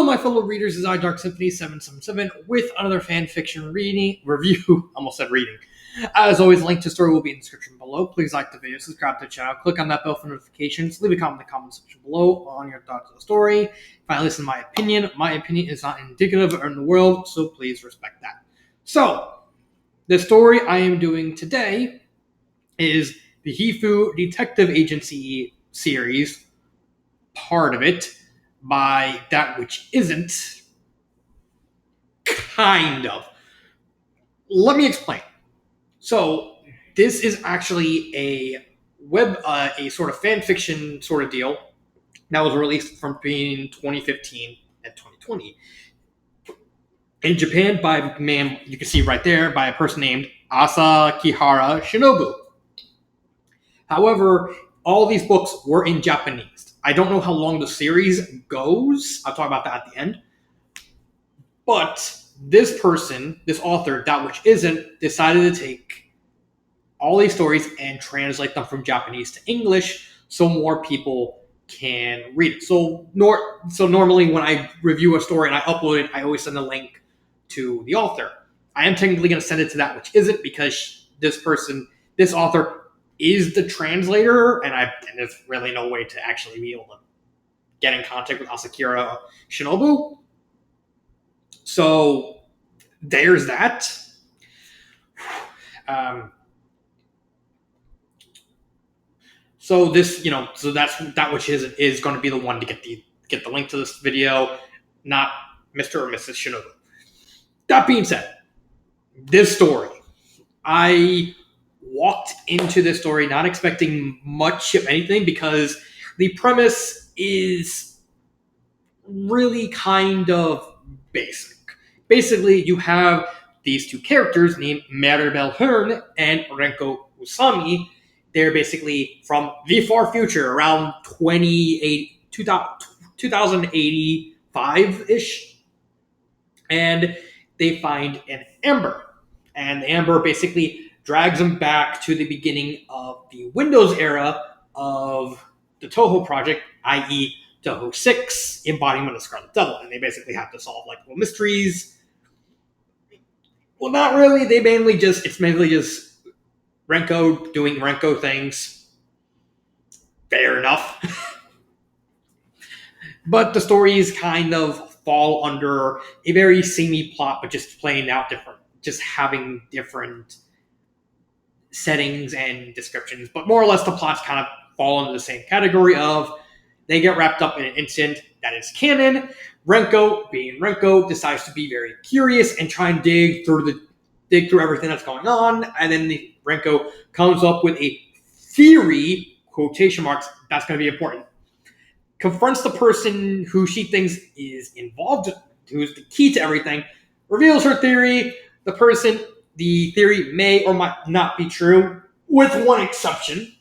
my fellow readers, is I, Dark Symphony 777, with another fanfiction review. Almost said reading. As always, link to story will be in the description below. Please like the video, subscribe to the channel, click on that bell for notifications, leave a comment in the comment section below on your thoughts on the story. If I listen to my opinion is not indicative of the world, so please respect that. So, the story I am doing today is the Hifu Detective Agency series, part of it, by That Which Isn't. Kind of. Let me explain. So, this is actually a sort of fan fiction sort of deal that was released from between 2015 and 2020 in Japan by a man, you can see right there, by a person named Asakihara Shinobu. However, all these books were in Japanese. I don't know how long the series goes. I'll talk about that at the end. But this person, this author, That Which Isn't, decided to take all these stories and translate them from Japanese to English so more people can read it. So normally when I review a story and I upload it, I always send a link to the author. I am technically going to send it to That Which Isn't because this author is the translator, and there's really no way to actually be able to get in contact with Asakihara Shinobu. So there's that. So this, so that's That Which is going to be the one to get the link to this video, not Mr. or Mrs. Shinobu. That being said, this story, I walked into this story not expecting much of anything because the premise is really kind of basic. Basically, you have these two characters named Maribel Hearn and Renko Usami. They're basically from the far future, around 2085-ish. And they find an amber. And the amber basically drags them back to the beginning of the Windows era of the Touhou project, i.e. Touhou 6, embodiment of Scarlet Devil. And they basically have to solve little mysteries. Well, not really. It's mainly just Renko doing Renko things. Fair enough. But the stories kind of fall under a very samey plot, but just playing out different, just having different settings and descriptions. But more or less the plots kind of fall into the same category of they get wrapped up in an incident that is canon. Renko, being Renko, decides to be very curious and try and dig through everything that's going on. And then Renko comes up with a theory, quotation marks, that's going to be important. Confronts the person who she thinks is involved, who's the key to everything, reveals her theory. The theory may or might not be true, with one exception.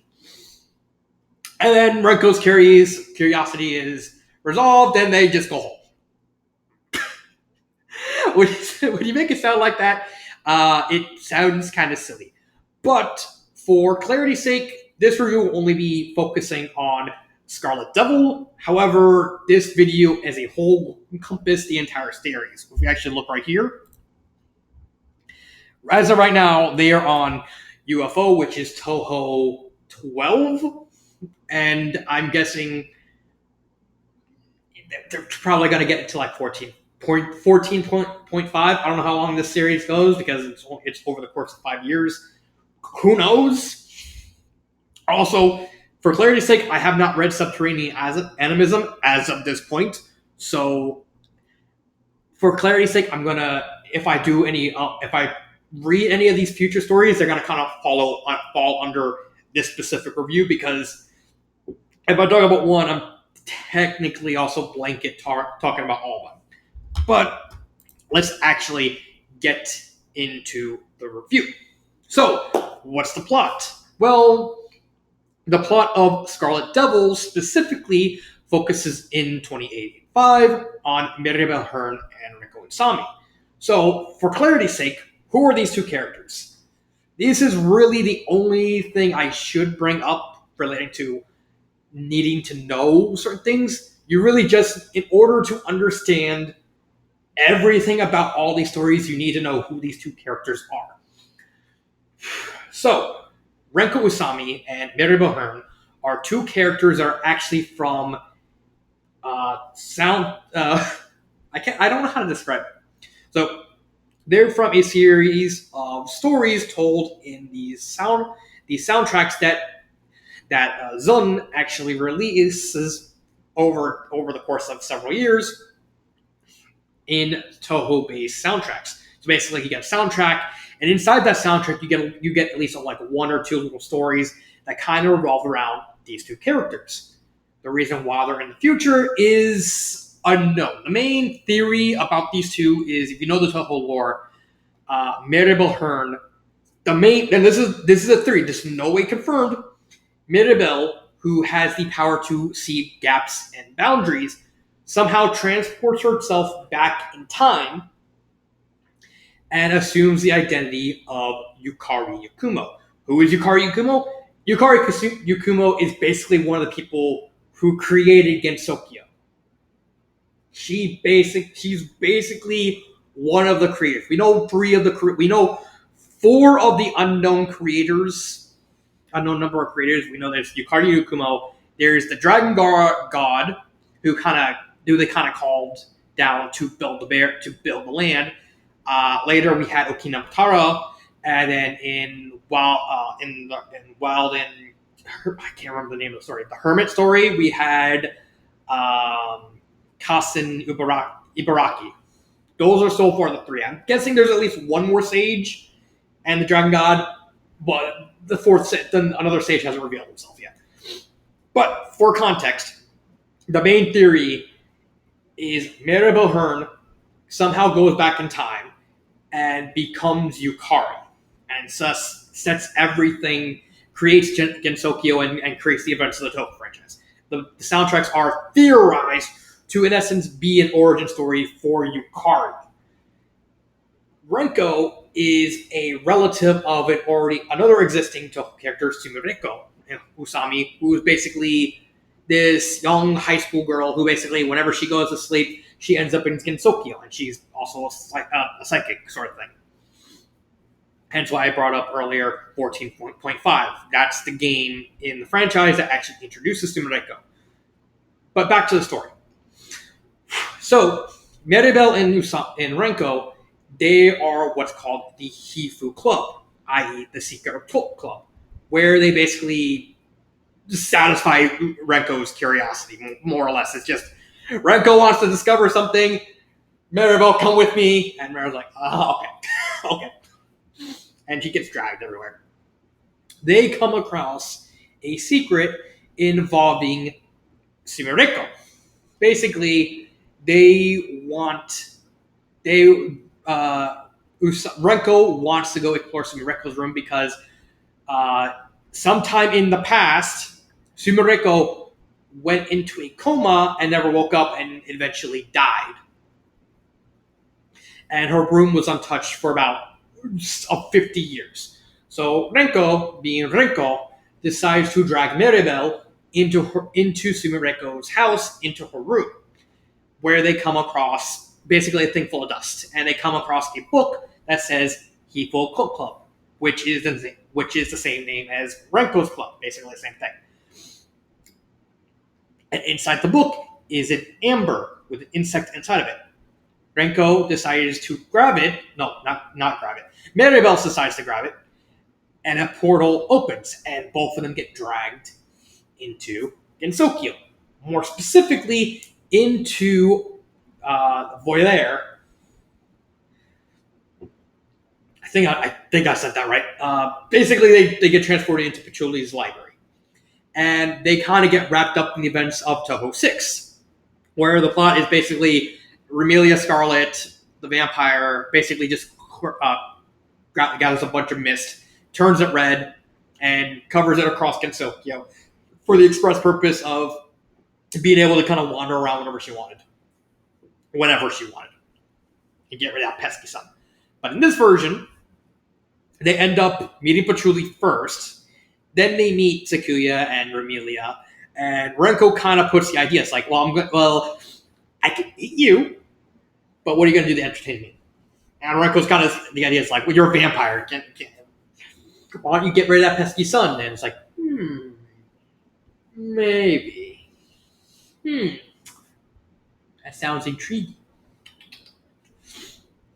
And then Renko's curiosity is resolved, and they just go home. When you make it sound like that, it sounds kind of silly. But for clarity's sake, this review will only be focusing on Scarlet Devil. However, this video as a whole will encompass the entire series. If we actually look right here, as of right now, they are on UFO, which is Touhou 12. And I'm guessing they're probably going to get to like 14.5. I don't know how long this series goes because it's over the course of 5 years. Who knows? Also, for clarity's sake, I have not read Subterranean Animism as of this point. So, for clarity's sake, I'm going to, if I read any of these future stories, they're going to kind of fall under this specific review because if I talk about one, I'm technically also blanket talking about all of them. But let's actually get into the review. So, what's the plot? Well, the plot of Scarlet Devil specifically focuses in 2085 on Maribel Hearn and Renko Usami. So, for clarity's sake, who are these two characters? This is really the only thing I should bring up relating to needing to know certain things. You really just, in order to understand everything about all these stories, you need to know who these two characters are. So, Renko Usami and Mirabel Hearn are two characters that are actually from sound. I don't know how to describe it. So, they're from a series of stories told in these soundtracks that Zun actually releases over the course of several years in Touhou based soundtracks. So basically, you get a soundtrack, and inside that soundtrack, you get at least like one or two little stories that kind of revolve around these two characters. The reason why they're in the future is unknown. The main theory about these two is, if you know the Touhou lore, Mirabel Hearn, and this is a theory, this is no way confirmed. Mirabel, who has the power to see gaps and boundaries, somehow transports herself back in time and assumes the identity of Yukari Yakumo. Who is Yukari Yakumo? Yukari Yakumo is basically one of the people who created Gensokyo. She's basically one of the creators. We know four of the unknown number of creators. We know there's Yukari Yakumo. There's the Dragon God, who they called down to build the land. Later we had Okinamatara, and then I can't remember the name of the story. The Hermit story, we had Kasen Ibaraki. Those are so far the three. I'm guessing there's at least one more sage and the Dragon God, but the fourth, then another sage hasn't revealed himself yet. But for context, the main theory is Mirabel Hearn somehow goes back in time and becomes Yukari, and thus sets everything, creates Gensokyo, and creates the events of the Touhou franchise. The soundtracks are theorized to, in essence, be an origin story for Yukari. Renko is a relative of another existing Touhou character, Sumireko Usami, who is basically this young high school girl who basically, whenever she goes to sleep, she ends up in Gensokyo, and she's also a psychic sort of thing. Hence why I brought up earlier 14.5. That's the game in the franchise that actually introduces Sumireko. But back to the story. So, Mirabel and Renko, they are what's called the Hifu Club, i.e. the Secret Occult Club, where they basically satisfy Renko's curiosity, more or less. It's just, Renko wants to discover something, Mirabel, come with me, and Mirabel's like, okay, okay. And she gets dragged everywhere. They come across a secret involving Sumireko. Basically, Renko wants to go explore Sumireko's room because sometime in the past, Sumireko went into a coma and never woke up and eventually died. And her room was untouched for about 50 years. So Renko, being Renko, decides to drag Mirabel into Sumireko's house, into her room, where they come across basically a thing full of dust, and they come across a book that says Hifu Occult Club, which is the same name as Renko's club, basically the same thing. And inside the book is an amber with an insect inside of it. Renko decides to grab it. No, not grab it. Mirabel decides to grab it, and a portal opens, and both of them get dragged into Gensokyo. More specifically, into Voiler. I think I said that right. Basically, they get transported into Pachuli's library, and they kind of get wrapped up in the events of Touhou 6, where the plot is basically Remelia Scarlet, the vampire, basically just gathers a bunch of mist, turns it red, and covers it across Gensokyo for the express purpose of being able to kind of wander around whenever she wanted, and get rid of that pesky sun. But in this version, they end up meeting Patchouli first, then they meet Sakuya and Remelia, And Renko kind of puts the idea. It's like, I can eat you, but what are you going to do to entertain me? And Renko's kind of the idea is like, well, you're a vampire. Why don't you get rid of that pesky sun? And it's like, maybe. That sounds intriguing.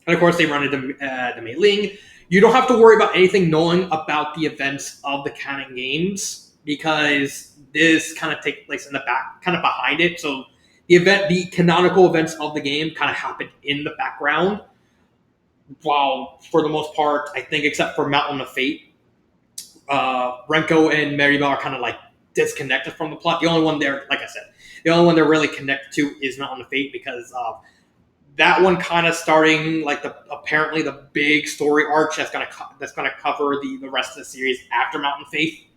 And of course, they run into the Mei Ling. You don't have to worry about anything knowing about the events of the canon games because this kind of takes place in the back, kind of behind it. So the canonical events of the game kind of happen in the background. While for the most part, I think except for Mountain of Fate, Renko and Maribel are kind of like disconnected from the plot. The only one they're, like I said, the only one they're really connected to is Mountain of Fate because that one kind of starting like apparently the big story arc that's gonna cover the rest of the series after Mountain of Fate.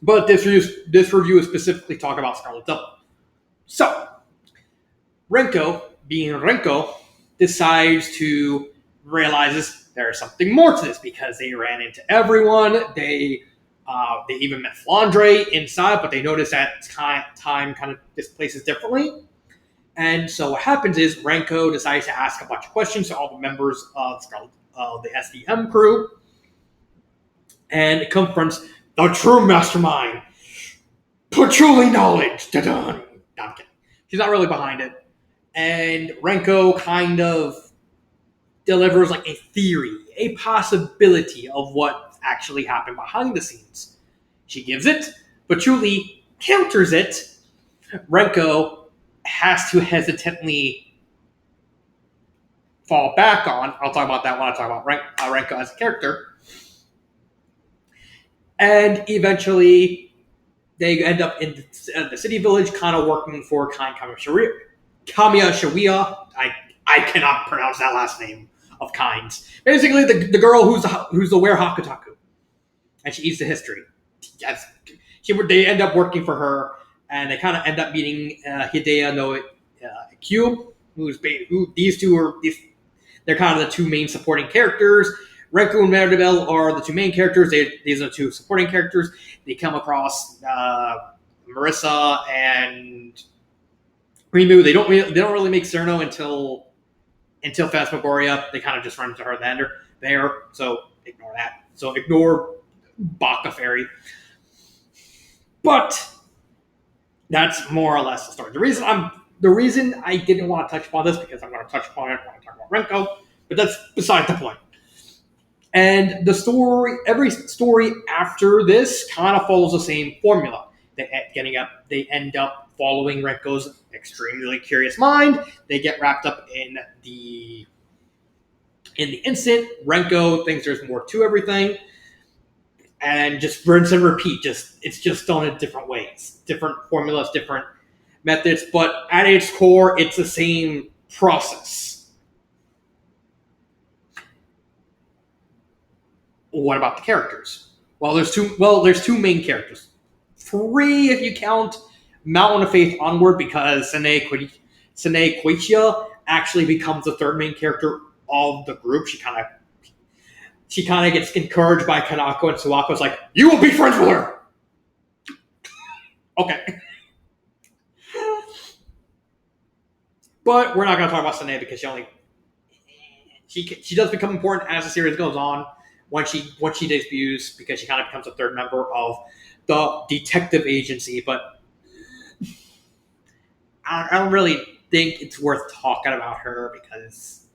But this review is specifically talking about Scarlet Devil. So Renko, being Renko, realizes there's something more to this because they ran into everyone. They even met Flandre inside, but they notice that time kind of displaces differently. And so what happens is Renko decides to ask a bunch of questions to all the members of the SDM crew and confronts the true mastermind, Patchouli Knowledge. Da-dun. No, I'm kidding. She's not really behind it. And Renko kind of delivers like a theory, a possibility of what actually happened behind the scenes. She gives it, Patchouli counters it. Renko has to hesitantly fall back on. I'll talk about that when I talk about Renko as a character. And eventually, they end up in the city village, kind of working for Kamiya Sharia. I cannot pronounce that last name of Kynes. Basically, the girl who's the Were Hakutaku, and she eats the history. Yes, they end up working for her, and they kind of end up meeting Hideo no Ikyu, they're kind of the two main supporting characters. Renko and Maribel are the two main characters. These are the two supporting characters. They come across Marissa and Rimu. They don't really make Cerno until Phasmagoria. They kind of just run into her there. So ignore that. So ignore Baka Fairy. But that's more or less the story. The reason I didn't want to touch upon this because I'm going to touch upon it when I talk about Renko, but that's beside the point. And every story after this kind of follows the same formula. They end up following Renko's extremely curious mind. They get wrapped up in the incident. Renko thinks there's more to everything, and just rinse and repeat. It's just done in different ways, different formulas, different methods, but at its core, it's the same process. What about the characters? Well, there's two main characters. 3 if you count Mountain of Faith onward, because Sene Koichia actually becomes the third main character of the group. She kind of gets encouraged by Kanako, and Suwako's like, "You will be friends with her." Okay. But we're not going to talk about Sene because she does become important as the series goes on. When she debuts, because she kind of becomes a third member of the detective agency, but I don't really think it's worth talking about her because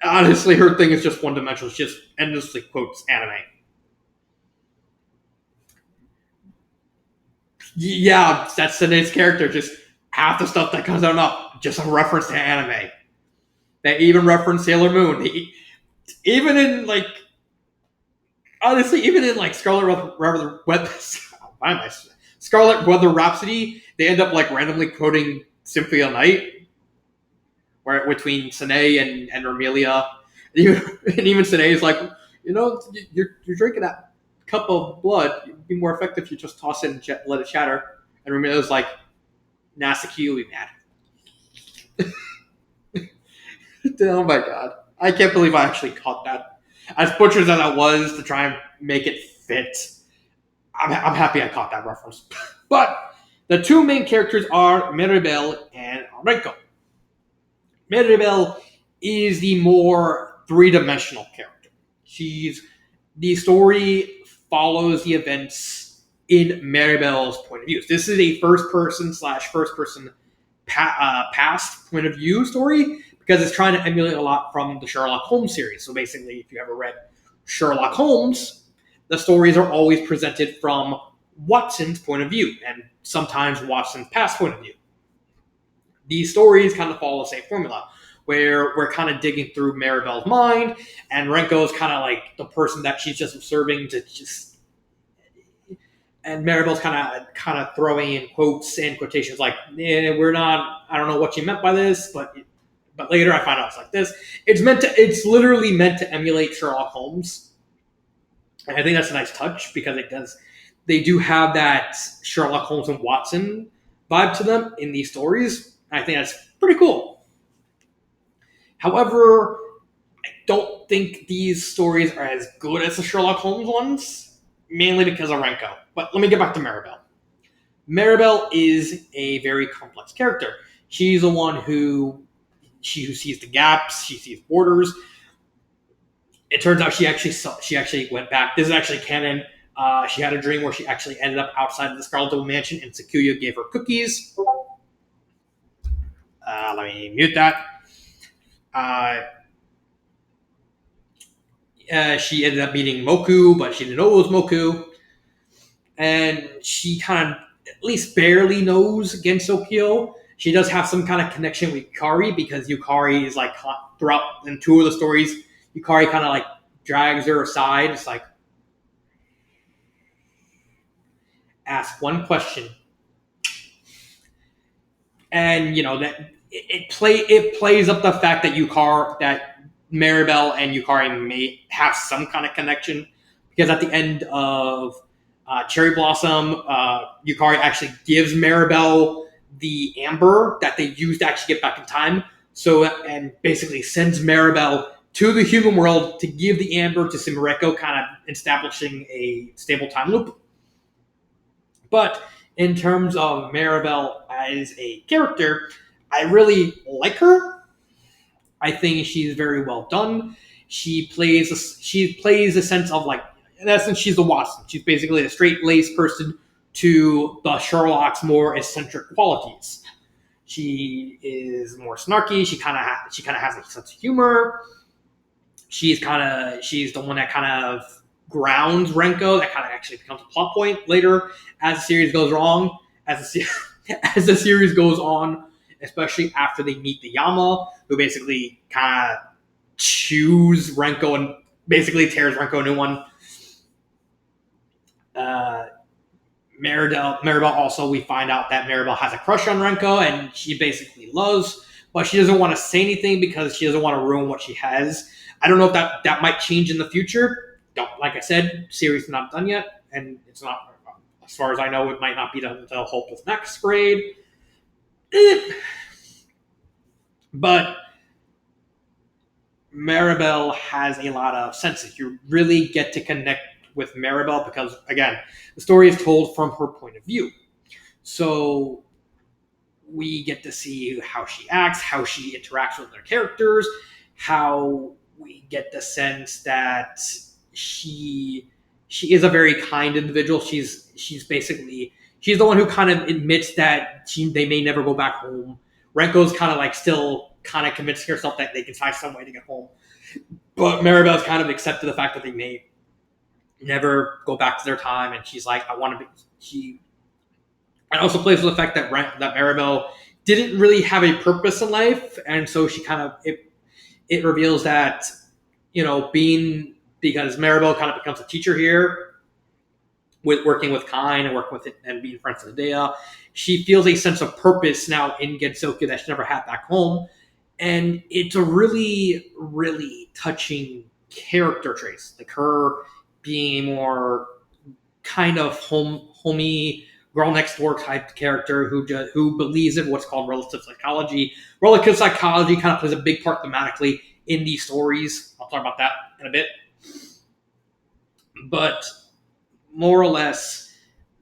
honestly, her thing is just one-dimensional. She just endlessly quotes anime. Yeah, that's Sene's character. Just half the stuff that comes out, just a reference to anime. They even reference Sailor Moon. Even in Scarlet Weather Rhapsody, they end up randomly quoting Symphony of Night, where between Sene and Romelia, and even Sene is like, you're drinking that cup of blood. It'd be more effective if you just toss it and let it shatter. And Romelia's like, Nasaki, you'll be mad. Oh my god. I can't believe I actually caught that. As butchered as I was to try and make it fit, I'm happy I caught that reference. But the two main characters are Mirabel and Renko. Mirabel is the more three-dimensional character. The story follows the events in Mirabel's point of view. This is a first-person past point of view story because it's trying to emulate a lot from the Sherlock Holmes series. So basically, if you ever read Sherlock Holmes, the stories are always presented from Watson's point of view and sometimes Watson's past point of view. These stories kind of follow the same formula where we're kind of digging through Maribel's mind, and Renko is kind of like the person that she's just observing to just, and Maribel's kind of throwing in quotes and quotations like, we're not, I don't know what you meant by this, but later I find out it's like this. It's literally meant to emulate Sherlock Holmes. And I think that's a nice touch because they do have that Sherlock Holmes and Watson vibe to them in these stories. I think that's pretty cool. However, I don't think these stories are as good as the Sherlock Holmes ones, mainly because of Renko. But let me get back to Maribel. Maribel is a very complex character. She's the one who sees the gaps, she sees borders. It turns out she actually went back. This is actually canon. She had a dream where she actually ended up outside of the Scarlet Devil Mansion, and Sakuya gave her cookies. Let me mute that. She ended up meeting Moku, but she didn't know it was Moku. And she kind of, at least barely knows Gensokyo. She does have some kind of connection with Yukari because Yukari is like, throughout in two of the stories, Yukari kind of like drags her aside. It's like, ask one question. And, that it plays up the fact that Maribel and Yukari may have some kind of connection, because at the end of Cherry Blossom, Yukari actually gives Maribel the amber that they used to actually get back in time. And basically sends Maribel to the human world to give the amber to Simureko, kind of establishing a stable time loop. But in terms of Maribel as a character, I really like her. I think she's very well done. She plays a sense of, like, in essence, she's the Watson. She's basically a straight-laced person to the Sherlock's more eccentric qualities. She is more snarky. She kind of has a sense of humor. She's the one that kind of grounds Renko. That kind of actually becomes a plot point later as the series goes wrong. As the series goes on, especially after they meet the Yama, who basically kind of chews Renko and basically tears Renko a new one. Maribel also, we find out that Maribel has a crush on Renko, and she basically loves, but she doesn't want to say anything because she doesn't want to ruin what she has. I don't know if that might change in the future. Like I said, series is not done yet, and it's not, as far as I know, it might not be done until Hopeless Next grade. But Maribel has a lot of senses. You really get to connect with Maribel because, again, the story is told from her point of view. So we get to see how she acts, how she interacts with other characters, how we get the sense that she is a very kind individual. She's the one who kind of admits that they may never go back home. Renko's kind of like still kind of convincing herself that they can find some way to get home. But Maribel's kind of accepted the fact that they may never go back to their time, and she's like, I want to be. And also plays with the fact that Maribel didn't really have a purpose in life, and so she kind of it reveals that, because Maribel kind of becomes a teacher here, with working with Kine and working with it and being friends with Dea, she feels a sense of purpose now in Gensokyo that she never had back home, and it's a really, really touching character trace, like her being a more kind of homey girl next door type character who believes in what's called relative psychology. Relative psychology kind of plays a big part thematically in these stories. I'll talk about that in a bit. But more or less,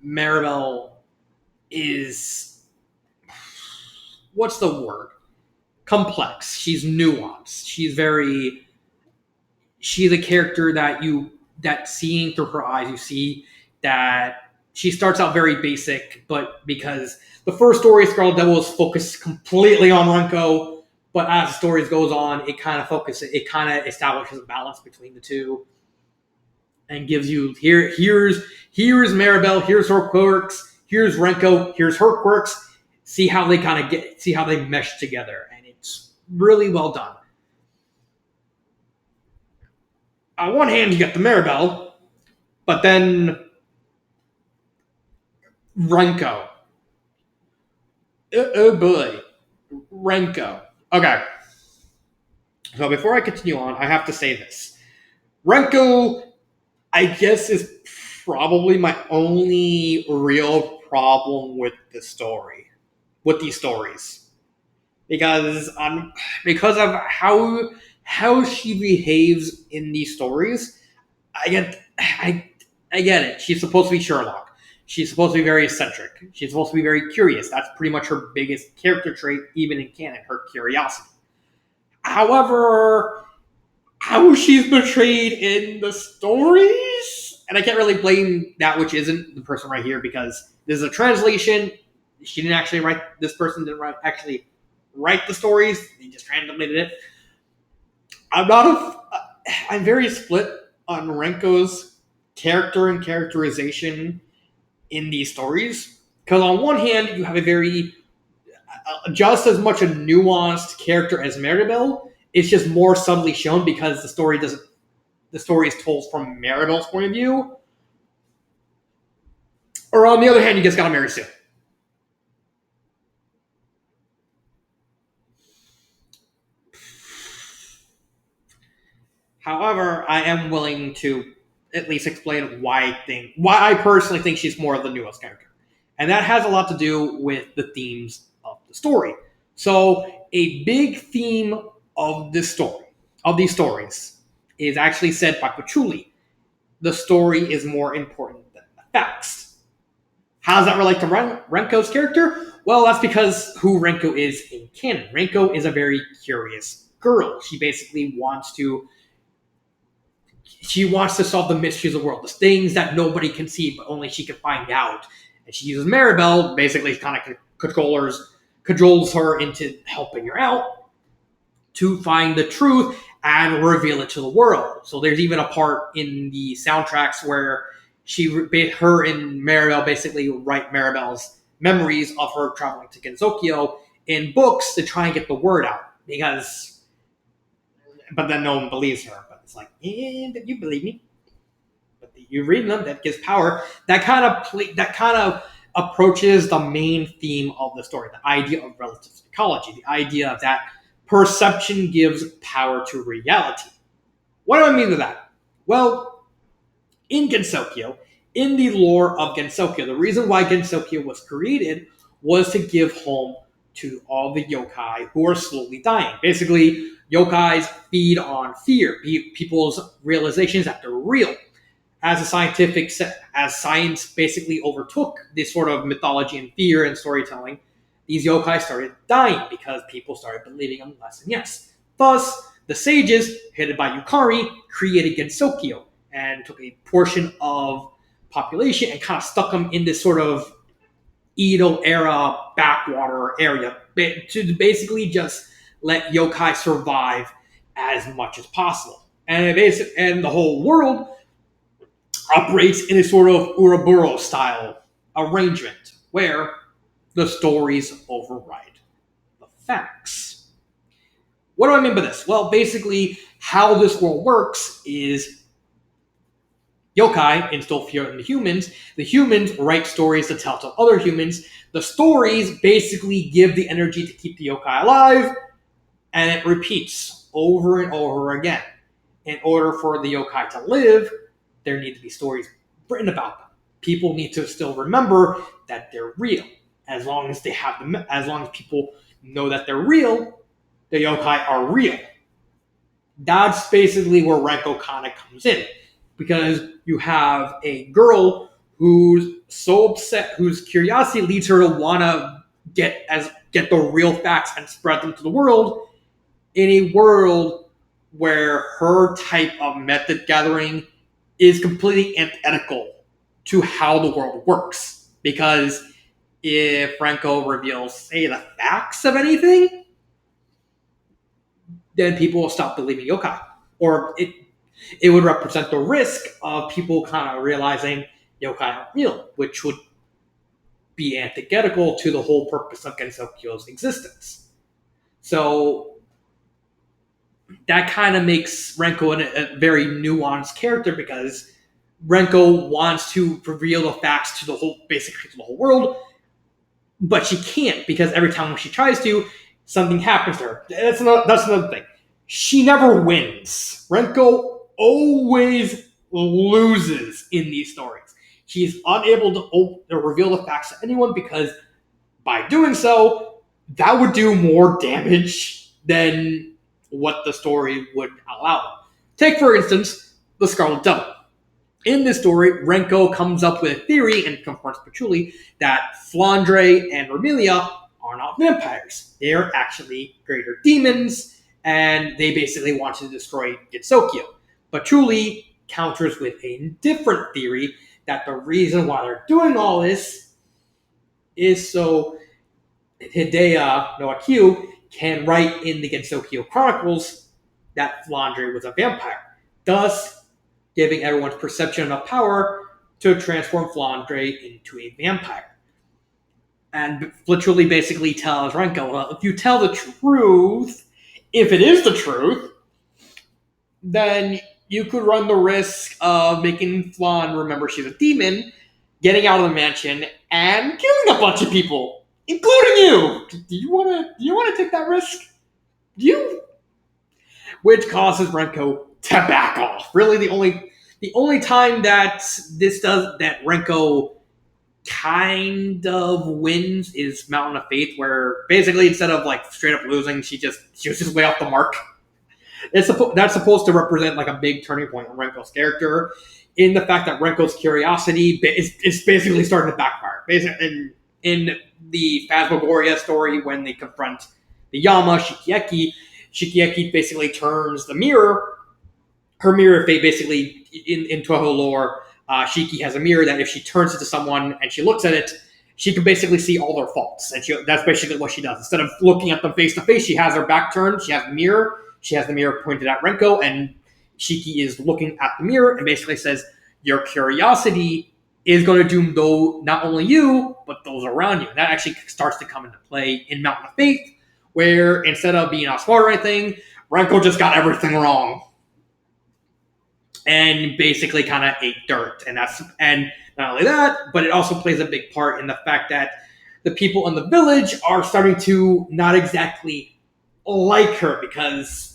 Maribel is, what's the word? Complex. She's nuanced. She's a character that seeing through her eyes, you see that she starts out very basic, but because the first story, Scarlet Devil, is focused completely on Renko, but as the stories goes on, it kind of establishes a balance between the two and gives you here's Maribel, here's her quirks, here's Renko, here's her quirks. See how they mesh together, and it's really well done. On one hand, you get the Maribel, but then Renko. Oh boy, Renko. Okay, so before I continue on, I have to say this. Renko, I guess, is probably my only real problem with these stories, because of how she behaves in these stories. I get it. She's supposed to be Sherlock. She's supposed to be very eccentric. She's supposed to be very curious. That's pretty much her biggest character trait, even in canon, her curiosity. However, how she's portrayed in the stories, and I can't really blame that which isn't the person right here, because this is a translation. She didn't actually write. This person didn't actually write the stories. They just translated it. I'm very split on Renko's character and characterization in these stories, because on one hand you have a very just as much a nuanced character as Maribel. It's just more subtly shown because the story is told from Maribel's point of view. Or on the other hand, you just gotta marry Sue. However, I am willing to at least explain why I personally think she's more of the newest character. And that has a lot to do with the themes of the story. So, a big theme of these stories, is actually said by Patchouli. The story is more important than the facts. How does that relate to Renko's character? Well, that's because who Renko is in canon. Renko is a very curious girl. She basically wants to solve the mysteries of the world, the things that nobody can see, but only she can find out. And she uses Maribel, basically kind of cajoles her into helping her out to find the truth and reveal it to the world. So there's even a part in the soundtracks where her and Maribel basically write Maribel's memories of her traveling to Gensokyo in books to try and get the word out. But then no one believes her. But it's like, but you believe me. But you read them, that gives power. That kind of approaches the main theme of the story, the idea of relative psychology, the idea that perception gives power to reality. What do I mean by that? Well, in Gensokyo, in the lore of Gensokyo, the reason why Gensokyo was created was to give home to all the yokai who are slowly dying. Basically, yokais feed on fear, people's realizations that they're real. As science basically overtook this sort of mythology and fear and storytelling, these yokai started dying because people started believing them less and yes. Thus, the sages, headed by Yukari, created Gensokyo and took a portion of population and kind of stuck them in this sort of Edo era backwater area to basically just let yokai survive as much as possible. And the whole world operates in a sort of Uraburo style arrangement where the stories override the facts. What do I mean by this? Well, basically, how this world works is yokai instill fear in the humans. The humans write stories to tell to other humans. The stories basically give the energy to keep the yokai alive, and it repeats over and over again. In order for the yokai to live, there need to be stories written about them. People need to still remember that they're real. As long as people know that they're real, the yokai are real. That's basically where Renko kind of comes in, because you have a girl who's so upset, whose curiosity leads her to want to get the real facts and spread them to the world in a world where her type of method gathering is completely antithetical to how the world works. Because if Renko reveals, say, the facts of anything, then people will stop believing yokai. Or it would represent the risk of people kind of realizing yokai aren't real, which would be antithetical to the whole purpose of Gensokyo's existence. So that kind of makes Renko a very nuanced character, because Renko wants to reveal the facts to the whole, basically to the whole world, but she can't, because every time when she tries to, something happens to her. That's another thing. She never wins. Renko always loses in these stories. She's unable to reveal the facts to anyone, because by doing so, that would do more damage than what the story would allow. Take, for instance, the Scarlet Devil. In this story, Renko comes up with a theory and confronts Patchouli that Flandre and Romelia are not vampires. They are actually greater demons, and they basically want to destroy Gensokyo. Patchouli counters with a different theory, that the reason why they're doing all this is so Hideo no Akio can write in the Gensokyo Chronicles that Flandre was a vampire, thus giving everyone's perception of power to transform Flandre into a vampire. And literally basically tells Renko, well, if you tell the truth, if it is the truth, then you could run the risk of making Flan remember she's a demon, getting out of the mansion, and killing a bunch of people, including you. Do you want to take that risk? Which causes Renko to back off. Really, the only time that Renko kind of wins is Mountain of Faith, where basically instead of like straight up losing, she was just way off the mark. That's supposed to represent like a big turning point in Renko's character, in the fact that Renko's curiosity is basically starting to backfire. Basically, in the Phasmagoria story, when they confront the Yama, Shikieki basically turns the mirror. Her mirror of fate, basically, in Touhou lore, Shiki has a mirror that if she turns it to someone and she looks at it, she can basically see all their faults. And that's basically what she does. Instead of looking at them face to face, she has her back turned. She has the mirror. She has the mirror pointed at Renko, and Shiki is looking at the mirror and basically says, your curiosity is going to doom not only you, but those around you. And that actually starts to come into play in Mountain of Faith, where instead of being outsmart or anything, Renko just got everything wrong. And basically kind of ate dirt. And not only that, but it also plays a big part in the fact that the people in the village are starting to not exactly like her, because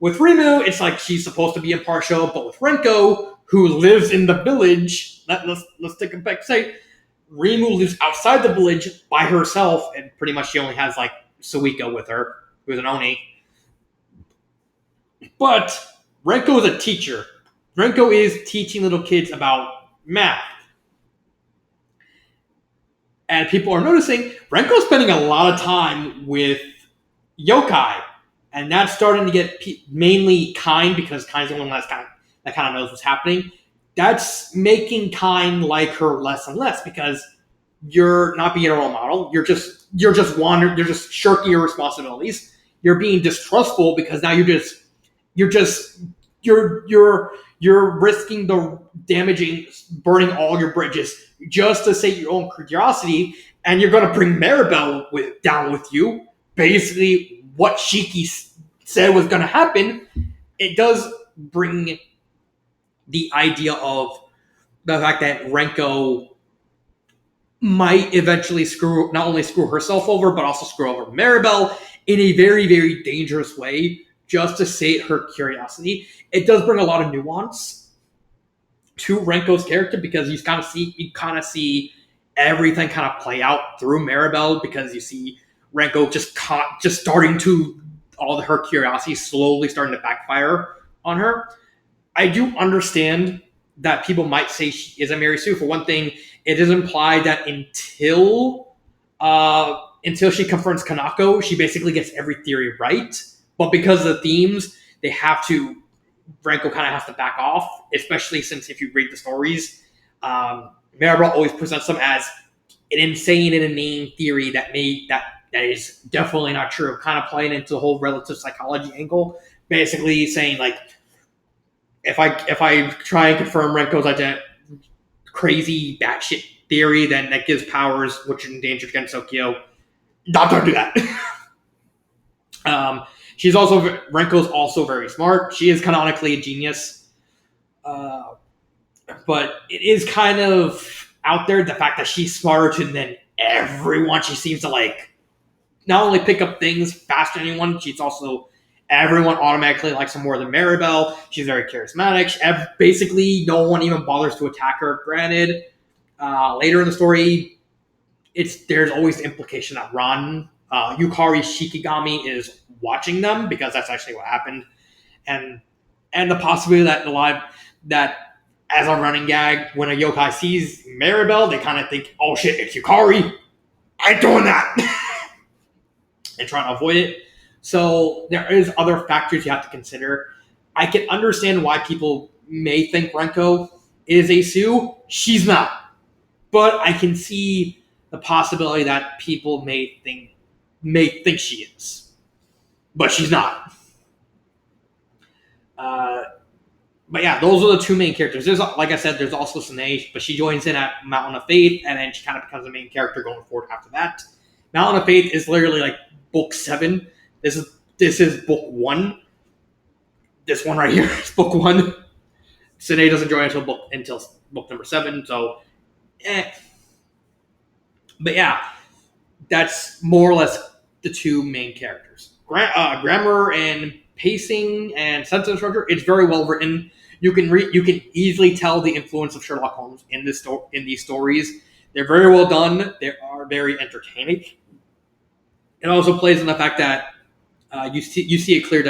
with Rimu, it's like she's supposed to be impartial, but with Renko, who lives in the village, let's take a back say, Rimu lives outside the village by herself, and pretty much she only has like Suiko with her, who's an Oni. But Renko is a teacher. Renko is teaching little kids about math. And people are noticing Renko's spending a lot of time with yokai. And that's starting to get mainly Kind, because Kind's the one that kind of knows what's happening. That's making Kind like her less and less, because you're not being a role model. You're just wandering. You're just shirking your responsibilities. You're being distrustful, because now you're risking the damaging, burning all your bridges just to sate your own curiosity, and you're going to bring Maribel down with you. Basically, what Shiki said was going to happen. It does bring the idea of the fact that Renko might eventually not only screw herself over, but also screw over Maribel in a very, very dangerous way, just to sate her curiosity. It does bring a lot of nuance to Renko's character, because you kind of see everything kind of play out through Maribel, because you see Renko just starting to, all her curiosity slowly starting to backfire on her. I do understand that people might say she is a Mary Sue. For one thing, it is implied that until she confronts Kanako, she basically gets every theory right. But because of the themes, they have to Renko kind of has to back off, especially since if you read the stories, Maribel always presents them as an insane and inane theory that is definitely not true. Kind of playing into the whole relative psychology angle, basically saying like, if I try and confirm Renko's crazy batshit theory, then that gives powers which endangers Gensokyo. Don't do that. Renko's also very smart. She is canonically a genius. But it is kind of out there the fact that she's smarter than everyone. She seems to not only pick up things faster than anyone, she's also everyone automatically likes her more than Maribel. She's very charismatic. Basically, no one even bothers to attack her. Granted, later in the story, there's always the implication that Yukari Shikigami is watching them because that's actually what happened, and the possibility that as a running gag, when a yokai sees Maribel, they kind of think, "Oh shit, it's Yukari! I ain't doing that," and trying to avoid it. So there is other factors you have to consider. I can understand why people may think Renko is a Sue. She's not, but I can see the possibility that people may think she is, but she's not. But yeah, those are the two main characters. Like I said, there's also Sine, but she joins in at Mountain of Faith, and then she kind of becomes the main character going forward after that. Mountain of Faith is literally like book 7. This is book 1. This one right here is book 1. Sine doesn't join until book number 7. So, but yeah, that's more or less the two main characters. Grammar and pacing and sentence structure, it's very well written. You can easily tell the influence of Sherlock Holmes in these stories. They're very well done. They are very entertaining. It also plays on the fact that you see a clear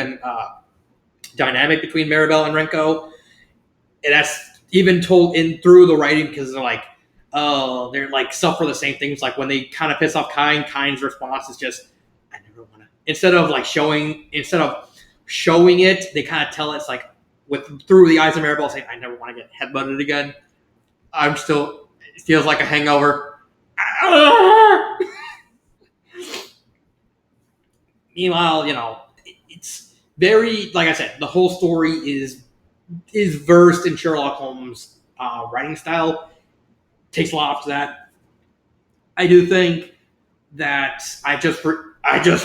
dynamic between Maribel and Renko, and that's even told in through the writing because they're like suffer the same things. Like when they kind of piss off Kind's response is just, "I never want to." Instead of showing it, they kind of tell it's like through the eyes of Maribel saying, "I never want to get headbutted again. It feels like a hangover." Meanwhile, it's very, like I said, the whole story is versed in Sherlock Holmes' writing style. Takes a lot up to that. I do think that I just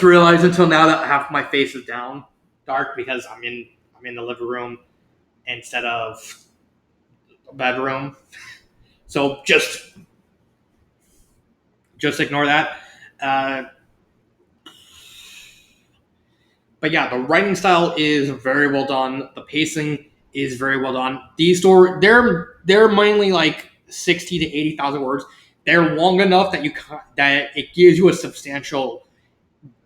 realized until now that half my face is down dark because I'm in the living room instead of a bedroom. So just ignore that. But yeah, the writing style is very well done. The pacing is very well done. These stories, they're mainly like 60 to 80,000 words. They're long enough that it gives you a substantial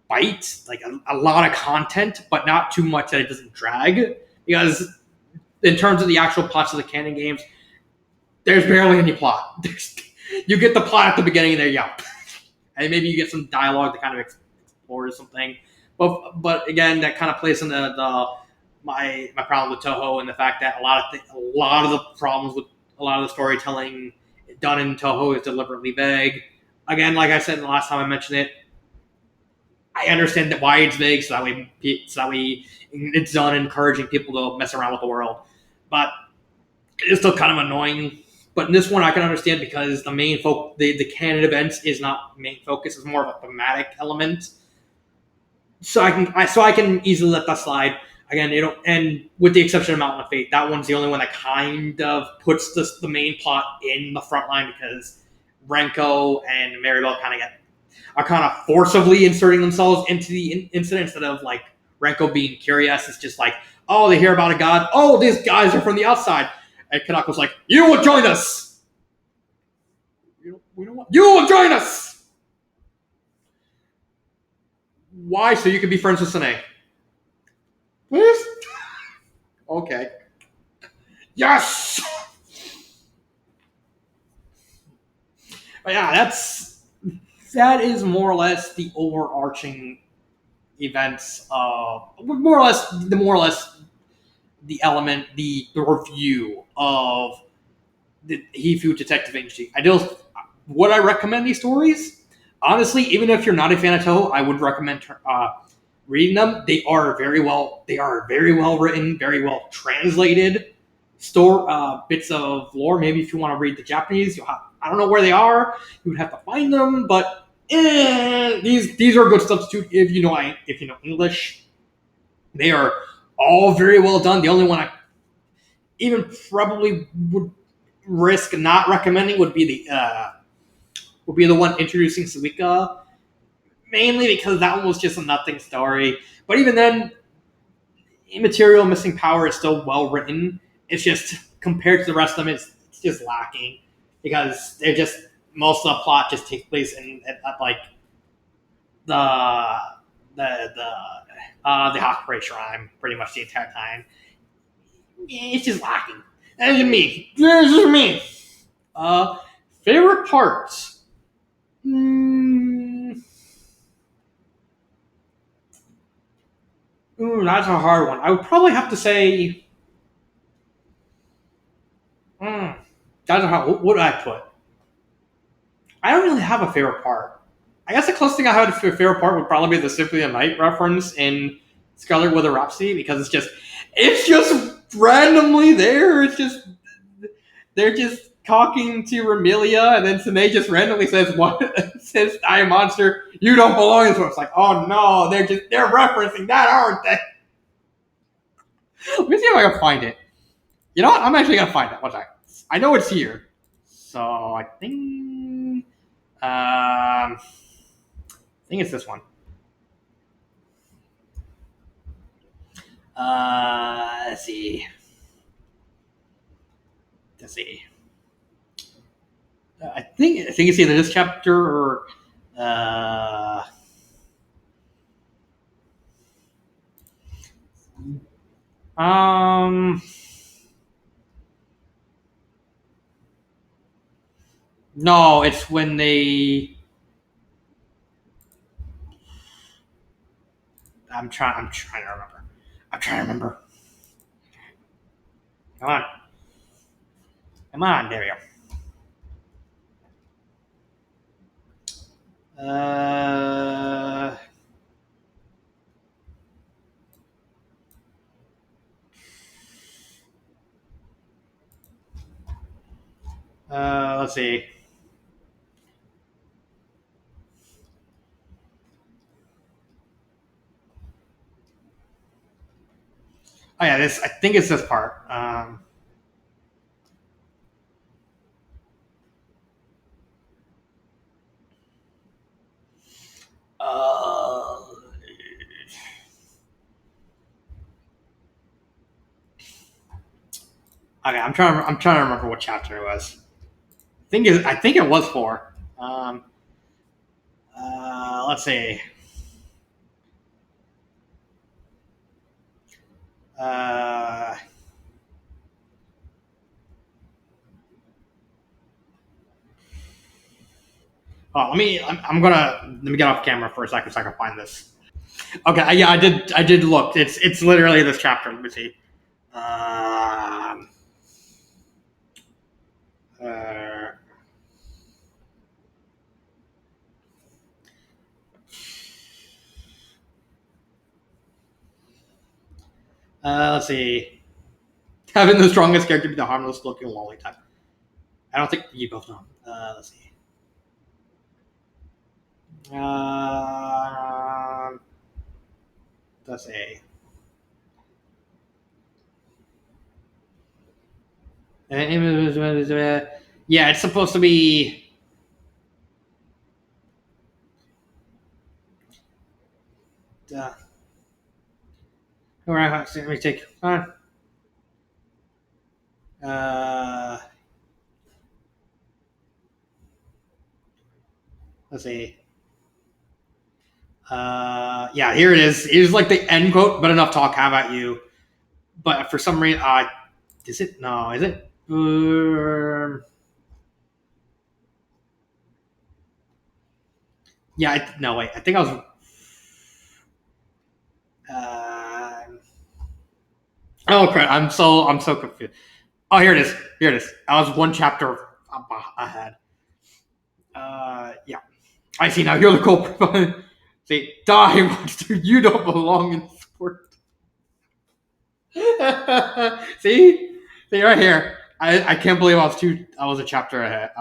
bite, like a lot of content, but not too much that it doesn't drag. Because in terms of the actual plots of the canon games, there's barely any plot. You get the plot at the beginning, and there you go. And maybe you get some dialogue that kind of explores something. But again, that kind of plays into my problem with Touhou and the fact that a lot of the problems with a lot of the storytelling done in Touhou is deliberately vague. Again, like I said the last time I mentioned it, I understand why it's vague, so that way it's done encouraging people to mess around with the world. But it's still kind of annoying. But in this one, I can understand because the main the canon events is not main focus; it's more of a thematic element. So I can easily let that slide. Again, and with the exception of Mountain of Fate, that one's the only one that kind of puts the main plot in the front line because Renko and Maribel are kind of forcibly inserting themselves into the incident instead of like Renko being curious. It's just like, oh, they hear about a god. Oh, these guys are from the outside. And Kanako's like, you will join us. You will join us. Why? So you can be friends with Sine. Please? Okay. Yes! But yeah, that is more or less the overarching events of more or less the element, the review of the Hifu Detective Agency. Would I recommend these stories? Honestly, even if you're not a fan of Touhou, I would recommend reading them. They are very well written, very well translated. Bits of lore. Maybe if you want to read the Japanese, I don't know where they are. You would have to find them, but these are a good substitute if you know English. They are all very well done. The only one I even probably would risk not recommending would be the one introducing Suika, mainly because that one was just a nothing story. But even then, Immaterial Missing Power is still well written. It's just compared to the rest of them, it's just lacking because they're just most of the plot just takes place in like the the Hakurai Shrine pretty much the entire time. It's just lacking. That's just me. That's just me. Uh, Favorite parts. Mm, that's a hard one. I would probably have to say. Mm, that's a hard. What would I put? I don't really have a favorite part. I guess the closest thing I had to a favorite part would probably be the Symphony of Night reference in Scarlet Weather Rhapsody because it's just randomly there. It's just they're just talking to Remilia, and then Sine just randomly says, "What?" says, "I am a monster. You don't belong in this world." It's like, oh no, they're referencing that, aren't they? Let me see if I can find it. You know what? I'm actually gonna find it. One second. I know it's here, so I think it's this one. Let's see. Let's see. I think it's either this chapter or uh, um no, it's when they. I'm trying to remember. I'm trying to remember. Come on. Come on. There we go. Let's see. Oh yeah, this. I think it's this part. Uh, okay, I'm trying to remember what chapter it was. I think it was 4. Let's see. Uh, let me get off camera for a second so I can find this. Okay, yeah, I did look. It's literally this chapter. Let me see. Um, uh, let's see. Having the strongest character be the harmless looking lolly type. I don't think you both know. Let's see. Um, let's see. Yeah, it's supposed to be. Uh, all right, let me take. Uh, let's see. Yeah, here it is. Here's like the end quote, but enough talk. How about you? But for some reason, is it? No, is it? No, wait. I think I was. Uh, oh crap! I'm so confused. Oh, here it is. Here it is. I was one chapter ahead. Yeah. I see now. You're the culprit. See, die, monster. You don't belong in sport. See, right here. I can't believe I was a chapter ahead.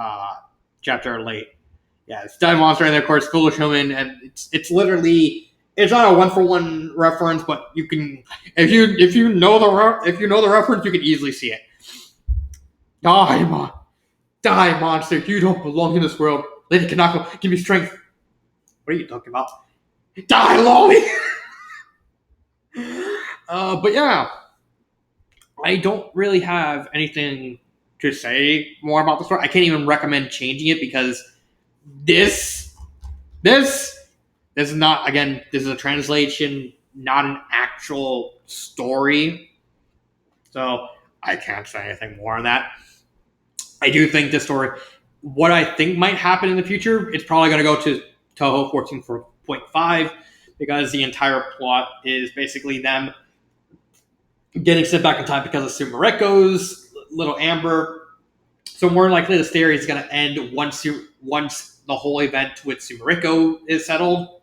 Chapter late. Yeah, it's Die Monster and of course Foolish Human, and it's literally it's not a one for one reference, but you can if you know the reference, you can easily see it. Die, monster! You don't belong in this world. Lady Kanako, give me strength. What are you talking about? Die, lolly. But yeah, I don't really have anything to say more about the story. I can't even recommend changing it because this this is not, again, this is a translation, not an actual story. So I can't say anything more on that. I do think this story, what I think might happen in the future, it's probably going to go to Touhou 14.5 because the entire plot is basically them getting sent back in time because of Sumareko's little Amber. So more likely the story is going to end once the whole event with Sumareko is settled.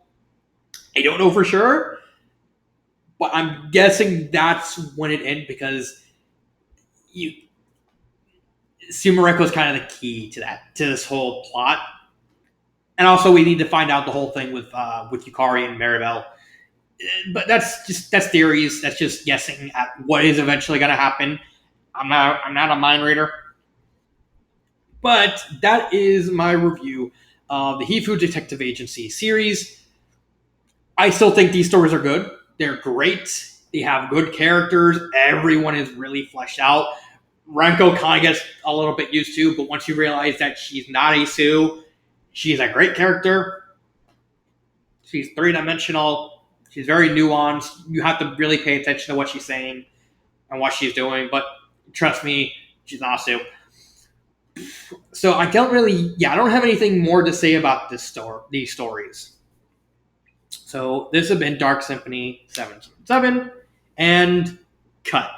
I don't know for sure, but I'm guessing that's when it ends because Sumareko is kind of the key to this whole plot. And also, we need to find out the whole thing with Yukari and Maribel. But that's theories. That's just guessing at what is eventually going to happen. I'm not a mind reader, but that is my review of the Hifu Detective Agency series. I still think these stories are good. They're great. They have good characters. Everyone is really fleshed out. Renko kind of gets a little bit used to, but once you realize that she's not a Sue, she's a great character. She's three-dimensional. She's very nuanced. You have to really pay attention to what she's saying and what she's doing, but trust me, she's not a Sue. So I don't have anything more to say about these stories. So this has been Dark Symphony 777, and cut.